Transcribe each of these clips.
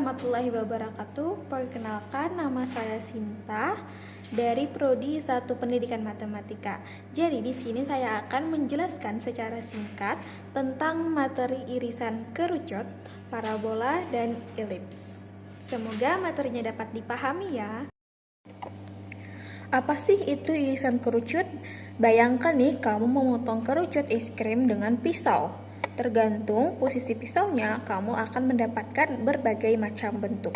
warahmatullahi wabarakatuh. Perkenalkan, nama saya Sinta dari Prodi 1 Pendidikan Matematika. Jadi di sini saya akan menjelaskan secara singkat tentang materi irisan kerucut, parabola, dan elips. Semoga materinya dapat dipahami ya. Apa sih itu irisan kerucut? Bayangkan nih kamu memotong kerucut es krim dengan pisau. Tergantung posisi pisaunya, kamu akan mendapatkan berbagai macam bentuk.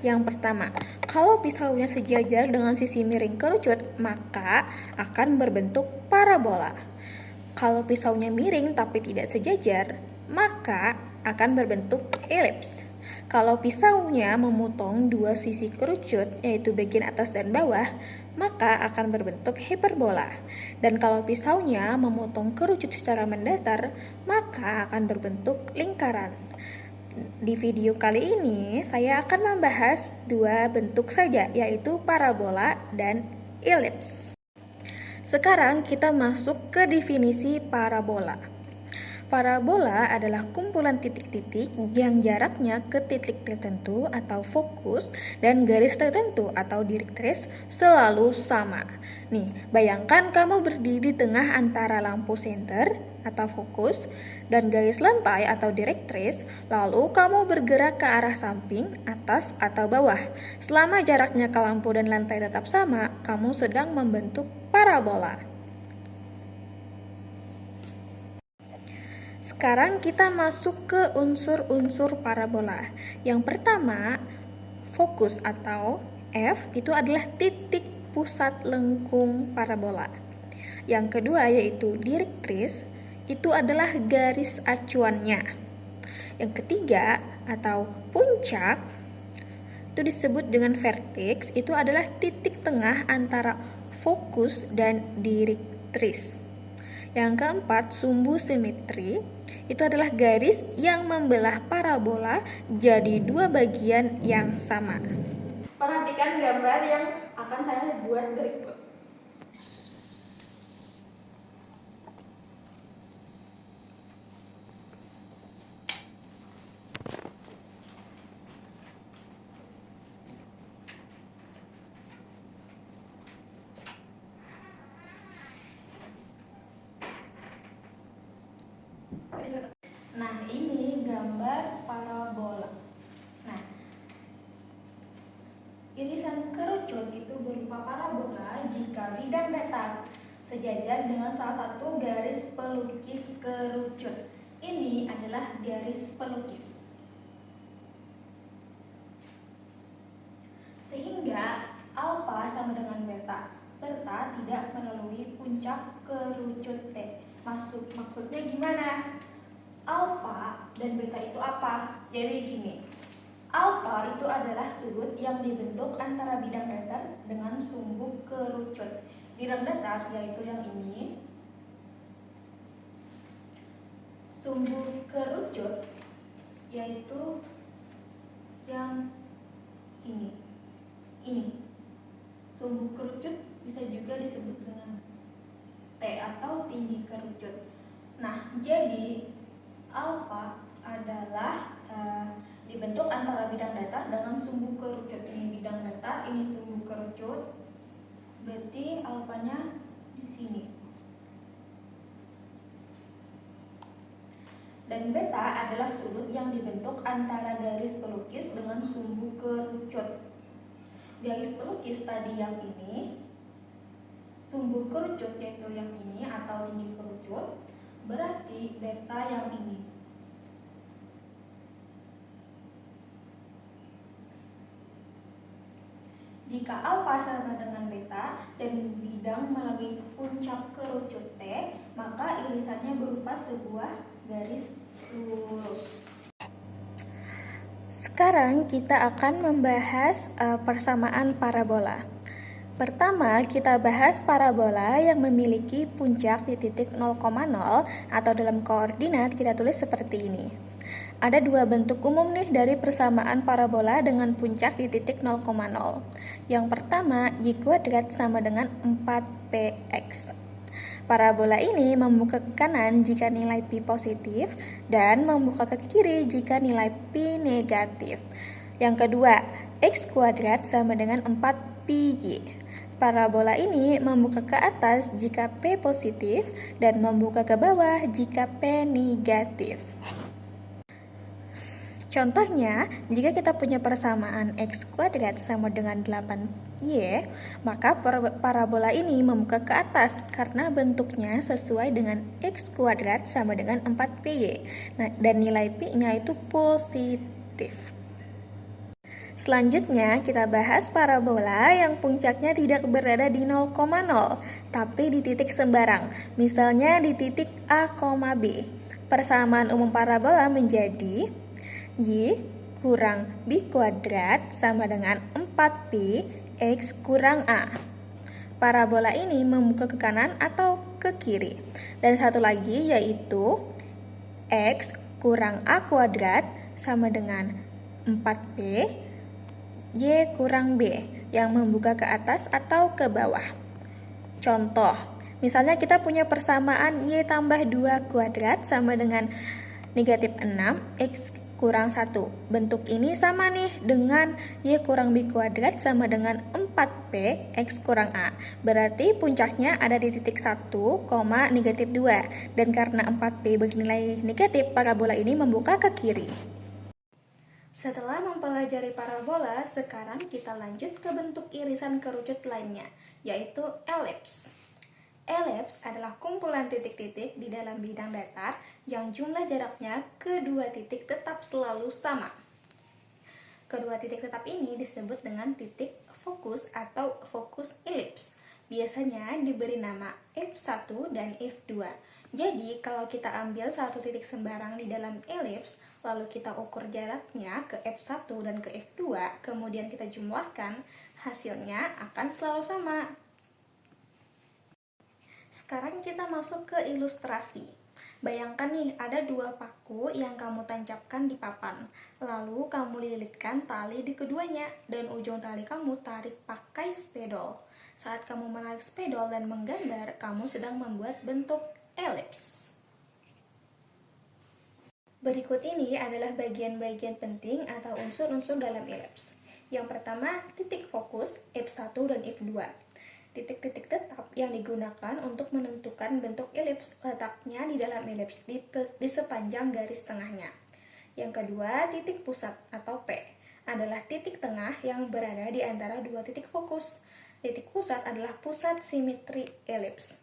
Yang pertama, kalau pisaunya sejajar dengan sisi miring kerucut, maka akan berbentuk parabola. Kalau pisaunya miring tapi tidak sejajar, maka akan berbentuk elips. Kalau pisaunya memotong dua sisi kerucut, yaitu bagian atas dan bawah, maka akan berbentuk hiperbola. Dan kalau pisaunya memotong kerucut secara mendatar, maka akan berbentuk lingkaran. Di video kali ini, saya akan membahas dua bentuk saja, yaitu parabola dan elips. Sekarang kita masuk ke definisi parabola. Parabola adalah kumpulan titik-titik yang jaraknya ke titik tertentu atau fokus dan garis tertentu atau direktris selalu sama. Nih, bayangkan kamu berdiri di tengah antara lampu senter atau fokus dan garis lantai atau direktris, lalu kamu bergerak ke arah samping, atas, atau bawah. Selama jaraknya ke lampu dan lantai tetap sama, kamu sedang membentuk parabola. Sekarang kita masuk ke unsur-unsur parabola. Yang pertama, fokus atau F itu adalah titik pusat lengkung parabola. Yang kedua yaitu direktris, itu adalah garis acuannya. Yang ketiga atau puncak itu disebut dengan vertex, itu adalah titik tengah antara fokus dan direktris. Yang keempat, sumbu simetri, itu adalah garis yang membelah parabola jadi dua bagian yang sama. Perhatikan gambar yang akan saya buat berikut. Nah, ini gambar parabola. Nah, irisan kerucut itu berupa parabola jika bidang datar sejajar dengan salah satu garis pelukis kerucut. Ini adalah garis pelukis. Sehingga alfa sama dengan beta serta tidak melalui puncak kerucut T. Maksudnya gimana? Alfa dan beta itu apa? Jadi gini, alfa itu adalah sudut yang dibentuk antara bidang datar dengan sumbu kerucut. Bidang datar yaitu yang ini, sumbu kerucut yaitu yang ini. Sumbu kerucut bisa juga disebut dengan T atau tinggi kerucut. Nah, jadi alfa adalah dibentuk antara bidang datar dengan sumbu kerucut. Ini bidang datar, ini sumbu kerucut. Berarti alfanya di sini. Dan beta adalah sudut yang dibentuk antara garis pelukis dengan sumbu kerucut. Garis pelukis tadi yang ini, sumbu kerucut yaitu yang ini atau tinggi kerucut, berarti beta yang ini. Jika alfa sama dengan beta dan bidang melalui puncak kerucut T, maka irisannya berupa sebuah garis lurus. Sekarang kita akan membahas persamaan parabola. Pertama, kita bahas parabola yang memiliki puncak di titik 0,0 atau dalam koordinat kita tulis seperti ini. Ada dua bentuk umum nih dari persamaan parabola dengan puncak di titik 0,0. Yang pertama, y kuadrat sama dengan 4px. Parabola ini membuka ke kanan jika nilai pi positif dan membuka ke kiri jika nilai pi negatif. Yang kedua, X kuadrat sama dengan 4pi. Parabola ini membuka ke atas jika P positif dan membuka ke bawah jika P negatif. Contohnya, jika kita punya persamaan X kuadrat sama dengan 8Y, maka parabola ini membuka ke atas karena bentuknya sesuai dengan X kuadrat sama dengan 4PY. Nah, dan nilai Pi-nya itu positif. Selanjutnya, kita bahas parabola yang puncaknya tidak berada di 0,0, tapi di titik sembarang, misalnya di titik A, B. Persamaan umum parabola menjadi Y kurang B kuadrat sama dengan 4Pi X kurang A. Parabola ini membuka ke kanan atau ke kiri. Dan satu lagi yaitu X kurang A kuadrat sama dengan 4P Y kurang B yang membuka ke atas atau ke bawah. Contoh, misalnya kita punya persamaan Y tambah 2 kuadrat sama dengan negatif 6 X kurang 1. Bentuk ini sama nih dengan Y kurang B kuadrat sama dengan 4P X kurang A. Berarti puncaknya ada di titik 1, negatif 2. Dan karena 4P bernilai negatif, parabola ini membuka ke kiri. Setelah mempelajari parabola, sekarang kita lanjut ke bentuk irisan kerucut lainnya, yaitu elips. Elips adalah kumpulan titik-titik di dalam bidang datar yang jumlah jaraknya kedua titik tetap selalu sama. Kedua titik tetap ini disebut dengan titik fokus atau fokus elips. Biasanya diberi nama F1 dan F2. Jadi, kalau kita ambil satu titik sembarang di dalam elips, lalu kita ukur jaraknya ke F1 dan ke F2, kemudian kita jumlahkan, hasilnya akan selalu sama. Sekarang kita masuk ke ilustrasi. Bayangkan nih, ada dua paku yang kamu tancapkan di papan. Lalu kamu lilitkan tali di keduanya, dan ujung tali kamu tarik pakai spidol. Saat kamu menarik spidol dan menggambar, kamu sedang membuat bentuk elips. Berikut ini adalah bagian-bagian penting atau unsur-unsur dalam elips. Yang pertama, titik fokus F1 dan F2. Titik-titik tetap yang digunakan untuk menentukan bentuk elips letaknya di dalam elips di sepanjang garis tengahnya. Yang kedua, titik pusat atau P adalah titik tengah yang berada di antara dua titik fokus. Titik pusat adalah pusat simetri elips.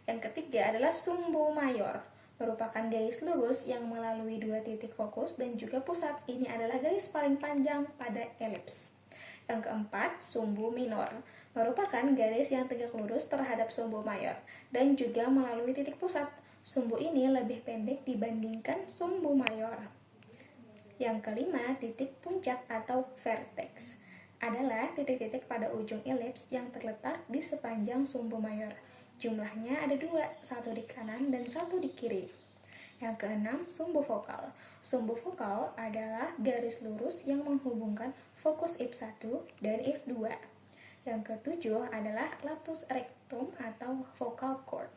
Yang ketiga adalah sumbu mayor, merupakan garis lurus yang melalui dua titik fokus dan juga pusat. Ini adalah garis paling panjang pada elips. Yang keempat, sumbu minor, merupakan garis yang tegak lurus terhadap sumbu mayor dan juga melalui titik pusat. Sumbu ini lebih pendek dibandingkan sumbu mayor. Yang kelima, titik puncak atau vertex adalah titik-titik pada ujung elips yang terletak di sepanjang sumbu mayor. Jumlahnya ada dua, satu di kanan dan satu di kiri. Yang keenam, sumbu vokal. Sumbu vokal adalah garis lurus yang menghubungkan fokus F1 dan F2. Yang ketujuh adalah latus rectum atau vocal cord.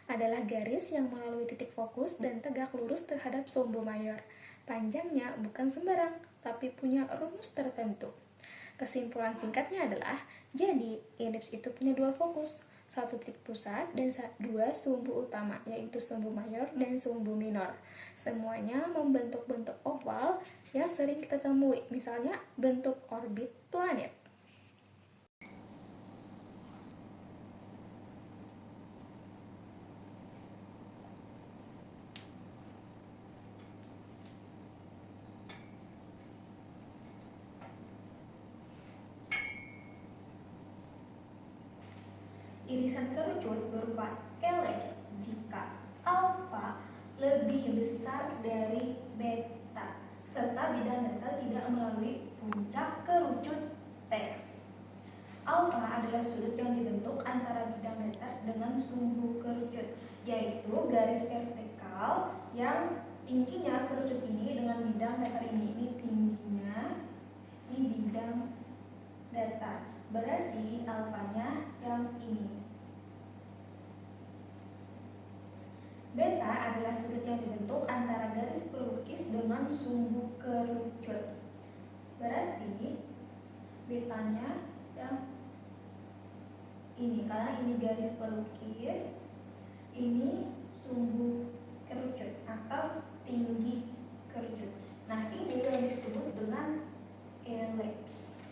Adalah garis yang melalui titik fokus dan tegak lurus terhadap sumbu mayor. Panjangnya bukan sembarang, tapi punya rumus tertentu. Kesimpulan singkatnya adalah, jadi elips itu punya dua fokus, satu titik pusat dan dua sumbu utama, yaitu sumbu mayor dan sumbu minor. Semuanya membentuk bentuk oval yang sering kita temui, misalnya bentuk orbit planet. Irisan kerucut berupa elips jika alfa lebih besar dari beta, serta bidang datar tidak melalui puncak kerucut T. Alfa adalah sudut yang dibentuk antara bidang datar dengan sumbu kerucut, yaitu garis vertikal yang tingginya kerucut ini dengan bidang datar ini. Ini tingginya, ini bidang datar. Berarti alfanya yang ini. Beta adalah sudut yang dibentuk antara garis pelukis dengan sumbu kerucut. Berarti betanya yang ini, karena ini garis pelukis, ini sumbu kerucut atau tinggi kerucut. Nah, ini yang disebut dengan elips.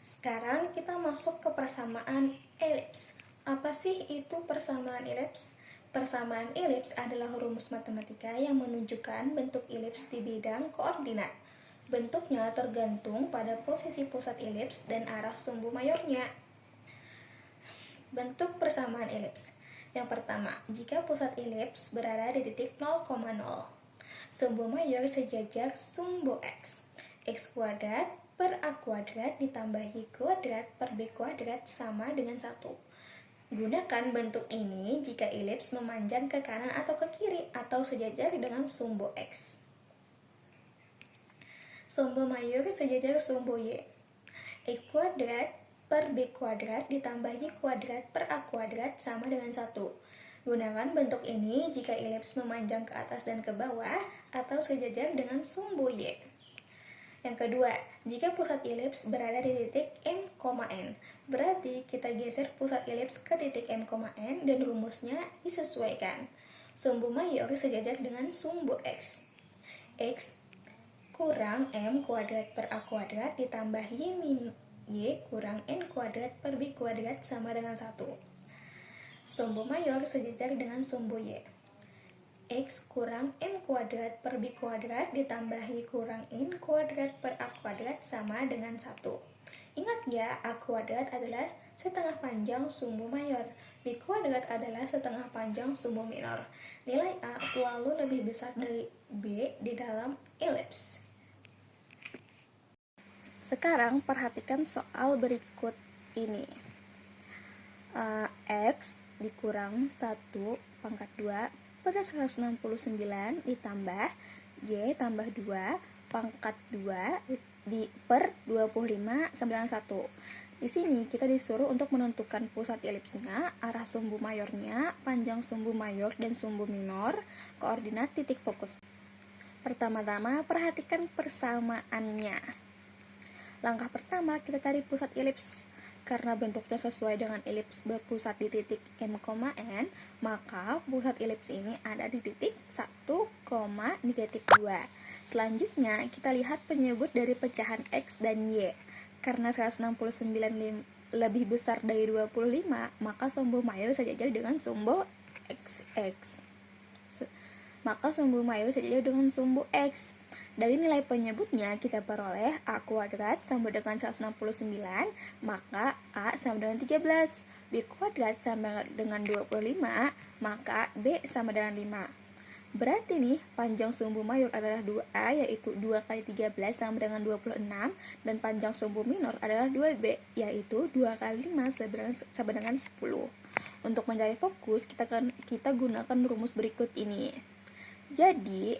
Sekarang kita masuk ke persamaan elips. Apa sih itu persamaan elips? Persamaan elips adalah rumus matematika yang menunjukkan bentuk elips di bidang koordinat. Bentuknya tergantung pada posisi pusat elips dan arah sumbu mayornya. Bentuk persamaan elips. Yang pertama, jika pusat elips berada di titik 0,0, sumbu mayor sejajar sumbu x. X kuadrat per A kuadrat ditambah Y kuadrat per B kuadrat sama dengan 1. Gunakan bentuk ini jika elips memanjang ke kanan atau ke kiri atau sejajar dengan sumbu x. Sumbu mayor sejajar sumbu Y. X kuadrat per B kuadrat ditambah Y kuadrat per A kuadrat sama dengan 1. Gunakan bentuk ini jika elips memanjang ke atas dan ke bawah atau sejajar dengan sumbu Y. Yang kedua, jika pusat elips berada di titik M, N, berarti kita geser pusat elips ke titik M, N dan rumusnya disesuaikan. Sumbu mayor sejajar dengan sumbu X. X kurang M kuadrat per A kuadrat ditambah Y kurang N kuadrat per B kuadrat sama dengan 1. Sumbu mayor sejajar dengan sumbu Y. X kurang M kuadrat per B kuadrat ditambah Y kurang N kuadrat per A kuadrat sama dengan 1. Ingat ya, A kuadrat adalah setengah panjang sumbu mayor, B kuadrat adalah setengah panjang sumbu minor. Nilai A selalu lebih besar dari B di dalam elips. Sekarang perhatikan soal berikut ini. X dikurang 1 pangkat 2 pada 169 ditambah Y tambah 2 pangkat 2 per 25 9,1. Di sini kita disuruh untuk menentukan pusat elipsnya, arah sumbu mayornya, panjang sumbu mayor dan sumbu minor, koordinat titik fokus. Pertama-tama perhatikan persamaannya. Langkah pertama, kita cari pusat elips. Karena bentuknya sesuai dengan elips berpusat di titik M, N, maka pusat elips ini ada di titik 1, negatif 2. Selanjutnya, kita lihat penyebut dari pecahan X dan Y. Karena 169 lebih besar dari 25, maka sumbu mayor sejajar dengan sumbu XX. Maka sumbu mayor sejajar dengan sumbu X. Dari nilai penyebutnya kita peroleh A kuadrat sama dengan 169, maka A sama dengan 13. B kuadrat sama dengan 25, maka B sama dengan 5. Berarti nih, panjang sumbu mayor adalah 2A, yaitu 2 kali 13 sama dengan 26, dan panjang sumbu minor adalah 2B, yaitu 2 kali 5 sama dengan 10. Untuk mencari fokus, kita gunakan rumus berikut ini. Jadi,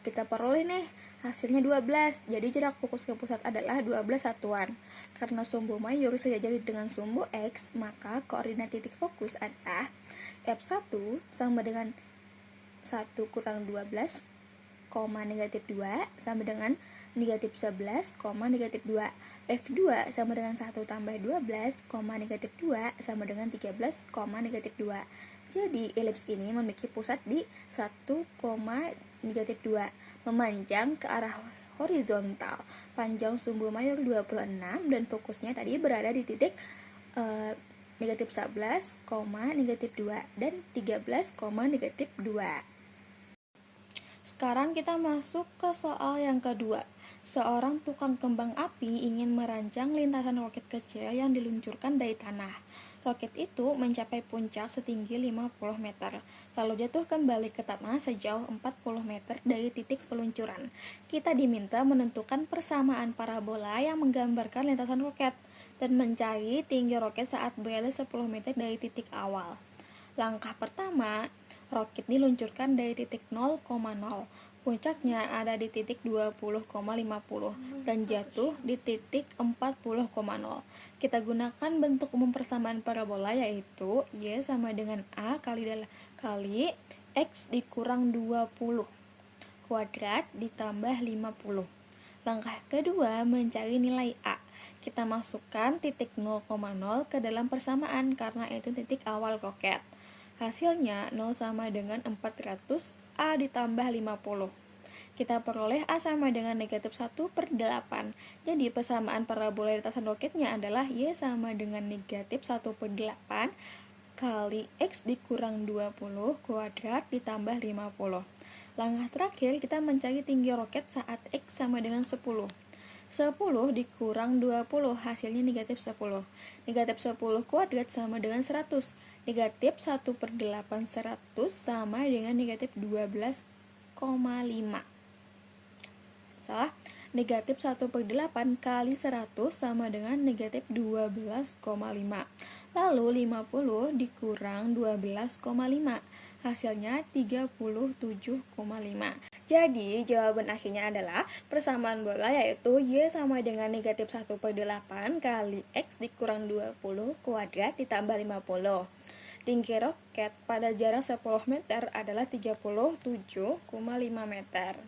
kita peroleh nih hasilnya 12. Jadi jarak fokus ke pusat adalah 12 satuan. Karena sumbu mayor sejajar dengan sumbu X, maka koordinat titik fokus adalah F1 sama dengan 1 kurang 12, negatif 2 sama dengan negatif 11, negatif 2. F2 sama dengan 1 tambah 12, negatif 2 sama dengan 13, negatif 2. Jadi, elips ini memiliki pusat di 1, negatif 2, memanjang ke arah horizontal. Panjang sumbu mayor 26 dan fokusnya tadi berada di titik negatif 11, negatif 2 dan 13, negatif 2. Sekarang kita masuk ke soal yang kedua. Seorang tukang kembang api ingin merancang lintasan roket kecil yang diluncurkan dari tanah. Roket itu mencapai puncak setinggi 50 meter, lalu jatuh kembali ke tanah sejauh 40 meter dari titik peluncuran. Kita diminta menentukan persamaan parabola yang menggambarkan lintasan roket dan mencari tinggi roket saat berada 10 meter dari titik awal. Langkah pertama, roket diluncurkan dari titik 0,0. Puncaknya ada di titik 20,50 dan jatuh di titik 40,0. Kita gunakan bentuk umum persamaan parabola, yaitu Y sama dengan A kali X dikurang 20 kuadrat ditambah 50. Langkah kedua, mencari nilai A. Kita masukkan titik 0,0 ke dalam persamaan karena itu titik awal roket. Hasilnya 0 sama dengan 400 A ditambah 50. Kita peroleh A sama dengan negatif 1/8. Jadi persamaan parabola lintasan roketnya adalah Y sama dengan negatif 1/8 kali X dikurang 20 kuadrat ditambah 50. Langkah terakhir, kita mencari tinggi roket saat X sama dengan 10. 10 dikurang 20, hasilnya negatif 10. Negatif 10 kuadrat sama dengan 100. Negatif 1/8 100 sama dengan negatif 12,5. Salah. Negatif 1/8 kali 100 sama dengan negatif 12,5. Lalu 50 dikurang 12,5. Hasilnya 37,5. Jadi jawaban akhirnya adalah persamaan bola, yaitu Y sama dengan negatif 1/8 kali X dikurang 20 kuadrat ditambah 50. Tinggi roket pada jarak 10 meter adalah 37,5 meter.